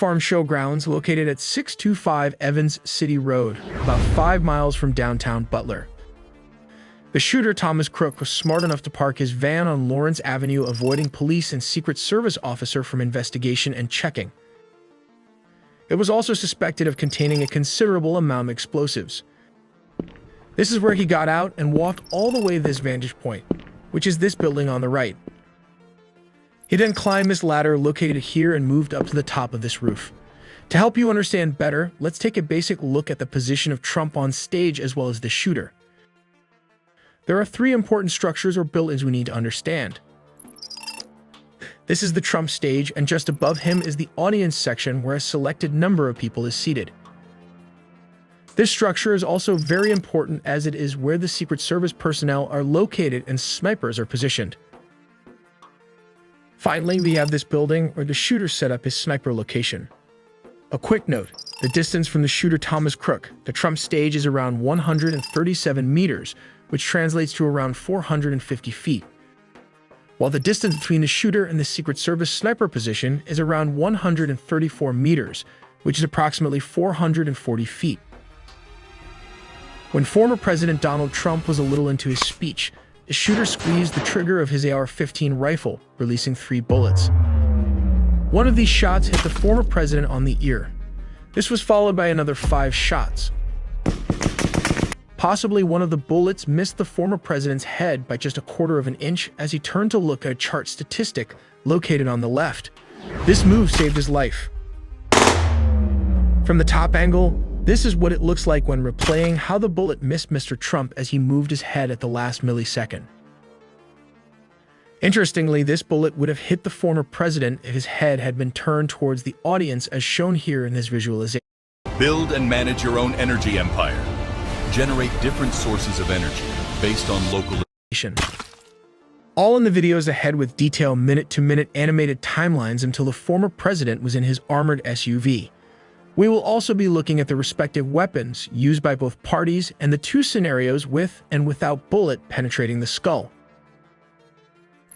Farm Showgrounds located at 625 Evans City Road, about 5 miles from downtown Butler. The shooter, Thomas Crook, was smart enough to park his van on Lawrence Avenue, avoiding police and Secret Service officer from investigation and checking. It was also suspected of containing a considerable amount of explosives. This is where he got out and walked all the way to this vantage point, which is this building on the right. He then climbed this ladder located here and moved up to the top of this roof. To help you understand better, let's take a basic look at the position of Trump on stage as well as the shooter. There are 3 important structures or buildings we need to understand. This is the Trump stage, and just above him is the audience section where a selected number of people is seated. This structure is also very important as it is where the Secret Service personnel are located and snipers are positioned. Finally, we have this building where the shooter set up his sniper location. A quick note, the distance from the shooter Thomas Crook to Trump stage is around 137 meters, which translates to around 450 feet. While the distance between the shooter and the Secret Service sniper position is around 134 meters, which is approximately 440 feet. When former President Donald Trump was a little into his speech, the shooter squeezed the trigger of his AR-15 rifle, releasing 3 bullets. One of these shots hit the former president on the ear. This was followed by another 5 shots. Possibly one of the bullets missed the former president's head by just a quarter of an inch as he turned to look at a chart statistic located on the left. This move saved his life. From the top angle, this is what it looks like when replaying how the bullet missed Mr. Trump as he moved his head at the last millisecond. Interestingly, this bullet would have hit the former president if his head had been turned towards the audience as shown here in this visualization. Build and manage your own energy empire. Generate different sources of energy based on localization. All in the videos ahead with detailed minute-to-minute animated timelines until the former president was in his armored SUV. We will also be looking at the respective weapons used by both parties and the 2 scenarios with and without bullet penetrating the skull.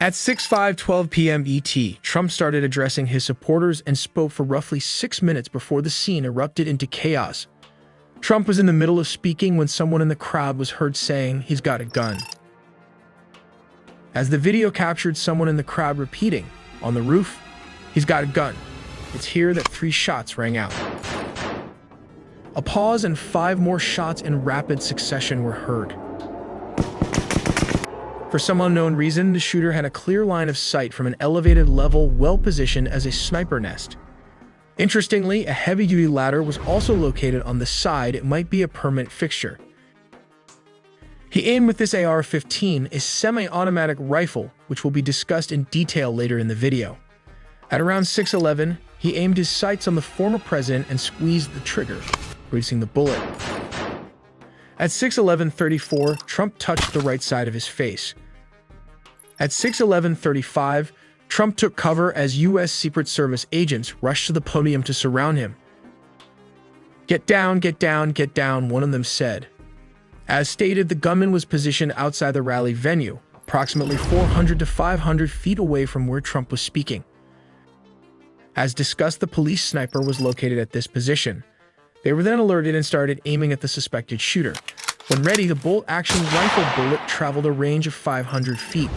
At 6:12 p.m. ET, Trump started addressing his supporters and spoke for roughly 6 minutes before the scene erupted into chaos. Trump was in the middle of speaking when someone in the crowd was heard saying he's got a gun. As the video captured someone in the crowd repeating, on the roof, he's got a gun. It's here that 3 shots rang out. A pause and 5 more shots in rapid succession were heard. For some unknown reason, the shooter had a clear line of sight from an elevated level well positioned as a sniper nest. Interestingly, a heavy-duty ladder was also located on the side. It might be a permanent fixture. He aimed with this AR-15, a semi-automatic rifle, which will be discussed in detail later in the video. At around 6:11, he aimed his sights on the former president and squeezed the trigger, releasing the bullet. At 6:11:34, Trump touched the right side of his face. At 6:11:35, Trump took cover as U.S. Secret Service agents rushed to the podium to surround him. "Get down, get down, get down," one of them said. As stated, the gunman was positioned outside the rally venue, approximately 400 to 500 feet away from where Trump was speaking. As discussed, the police sniper was located at this position. They were then alerted and started aiming at the suspected shooter. When ready, the bolt-action rifle bullet traveled a range of 500 feet.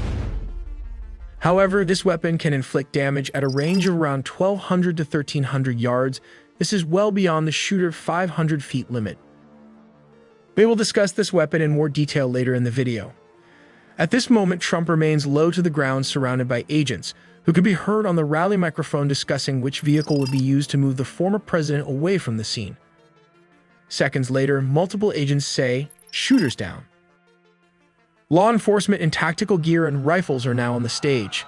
However, this weapon can inflict damage at a range of around 1,200 to 1,300 yards. This is well beyond the shooter's 500 feet limit. We will discuss this weapon in more detail later in the video. At this moment, Trump remains low to the ground surrounded by agents, who could be heard on the rally microphone discussing which vehicle would be used to move the former president away from the scene. Seconds later, multiple agents say, "Shooter's down." Law enforcement in tactical gear and rifles are now on the stage.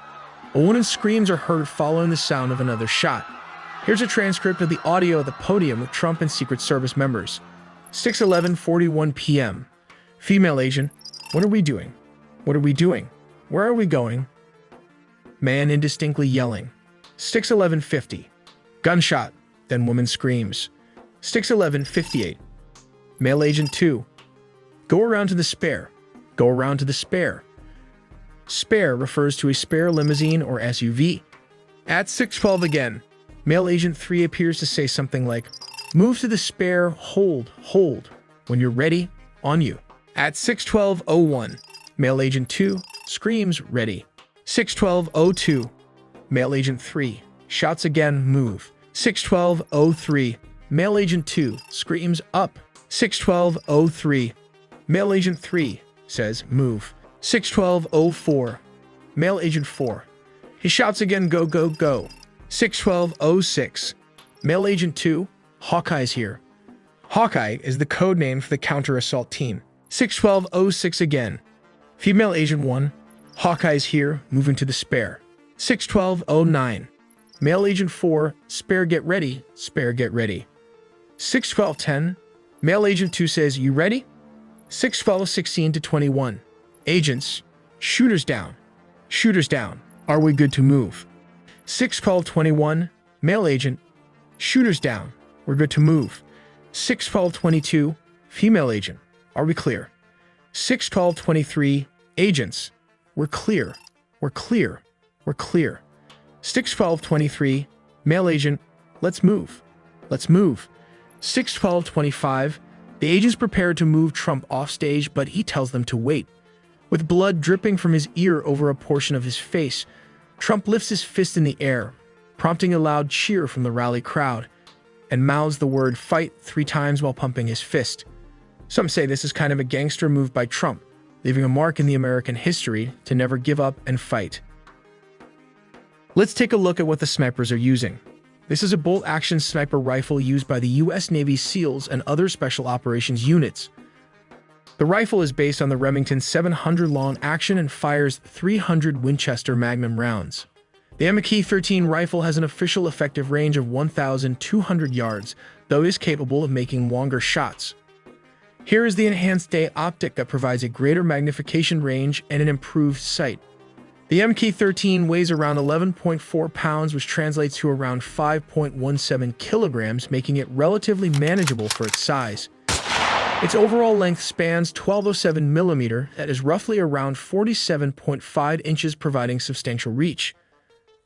A woman's screams are heard following the sound of another shot. Here's a transcript of the audio at the podium with Trump and Secret Service members. 6:11:41 p.m. Female agent, "What are we doing? What are we doing? Where are we going?" Man indistinctly yelling. 6:11:50. Gunshot, then woman screams. 6:11:58. Male agent 2. "Go around to the spare. Go around to the spare." Spare refers to a spare limousine or SUV. At 6:12 again. Male Agent 3 appears to say something like, "Move to the spare, hold, hold. When you're ready, on you." At 6:12:01, Male Agent 2 screams, "Ready." 6:12:02, Male Agent 3 shouts again, "Move." 6:12:03, Male Agent 2 screams, "Up." 6:12:03, Male Agent 3 says, "Move." 6:12:04, Male Agent 4. He shouts again, "Go, go, go." 6:12:06, Male Agent 2, Hawkeye's here. Hawkeye is the code name for the counter-assault team. 6:12:06 again, Female Agent 1, Hawkeye's here, moving to the spare. 6:12:09, Male Agent 4, spare get ready, spare get ready. 6:12:10, Male Agent 2 says, "You ready?" 6:12:16-21, agents, shooters down. Shooters down. Are we good to move? 6:12:21, Male Agent, shooters down. We're good to move. 6:12:22, Female Agent, are we clear? 6:12:23, agents, we're clear. We're clear. We're clear. 6:12:23, Male Agent, let's move. Let's move. 6:12:25, the agents prepare to move Trump off stage, but he tells them to wait. With blood dripping from his ear over a portion of his face, Trump lifts his fist in the air, prompting a loud cheer from the rally crowd, and mouths the word "fight" 3 times while pumping his fist. Some say this is kind of a gangster move by Trump, leaving a mark in the American history to never give up and fight. Let's take a look at what the snipers are using. This is a bolt-action sniper rifle used by the U.S. Navy SEALs and other special operations units. The rifle is based on the Remington 700 long action and fires 300 Winchester Magnum rounds. The MK13 rifle has an official effective range of 1,200 yards, though it is capable of making longer shots. Here is the enhanced day optic that provides a greater magnification range and an improved sight. The MK13 weighs around 11.4 pounds, which translates to around 5.17 kilograms, making it relatively manageable for its size. Its overall length spans 1207 millimeter, that is roughly around 47.5 inches, providing substantial reach.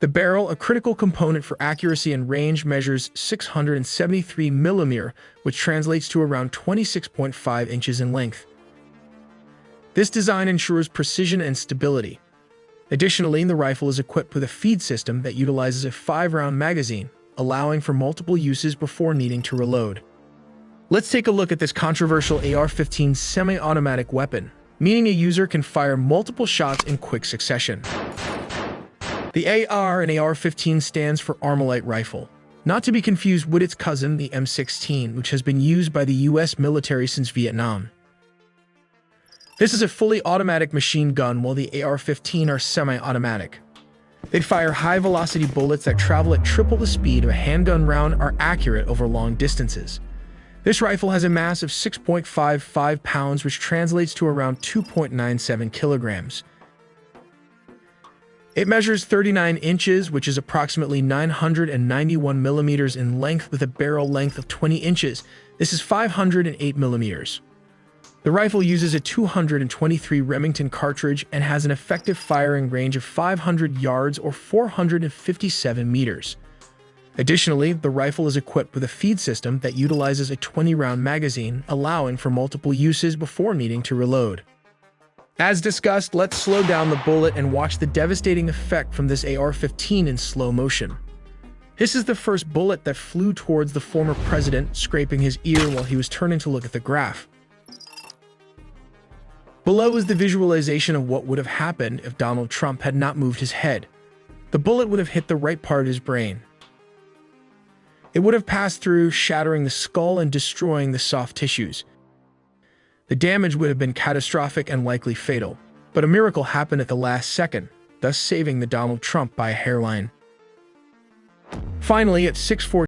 The barrel, a critical component for accuracy and range, measures 673 millimeter, which translates to around 26.5 inches in length. This design ensures precision and stability. Additionally, the rifle is equipped with a feed system that utilizes a 5-round magazine, allowing for multiple uses before needing to reload. Let's take a look at this controversial AR-15 semi-automatic weapon, meaning a user can fire multiple shots in quick succession. The AR in AR-15 stands for Armalite rifle, not to be confused with its cousin, the M16, which has been used by the U.S. military since Vietnam. This is a fully automatic machine gun, while the AR-15 are semi-automatic. They fire high-velocity bullets that travel at triple the speed of a handgun round, are accurate over long distances. This rifle has a mass of 6.55 pounds, which translates to around 2.97 kilograms. It measures 39 inches, which is approximately 991 millimeters in length, with a barrel length of 20 inches. This is 508 millimeters. The rifle uses a 223 Remington cartridge and has an effective firing range of 500 yards or 457 meters. Additionally, the rifle is equipped with a feed system that utilizes a 20-round magazine, allowing for multiple uses before needing to reload. As discussed, let's slow down the bullet and watch the devastating effect from this AR-15 in slow motion. This is the first bullet that flew towards the former president, scraping his ear while he was turning to look at the graph. Below is the visualization of what would have happened if Donald Trump had not moved his head. The bullet would have hit the right part of his brain. It would have passed through, shattering the skull and destroying the soft tissues. The damage would have been catastrophic and likely fatal, but a miracle happened at the last second, thus saving the Donald Trump by a hairline. Finally, at 6:14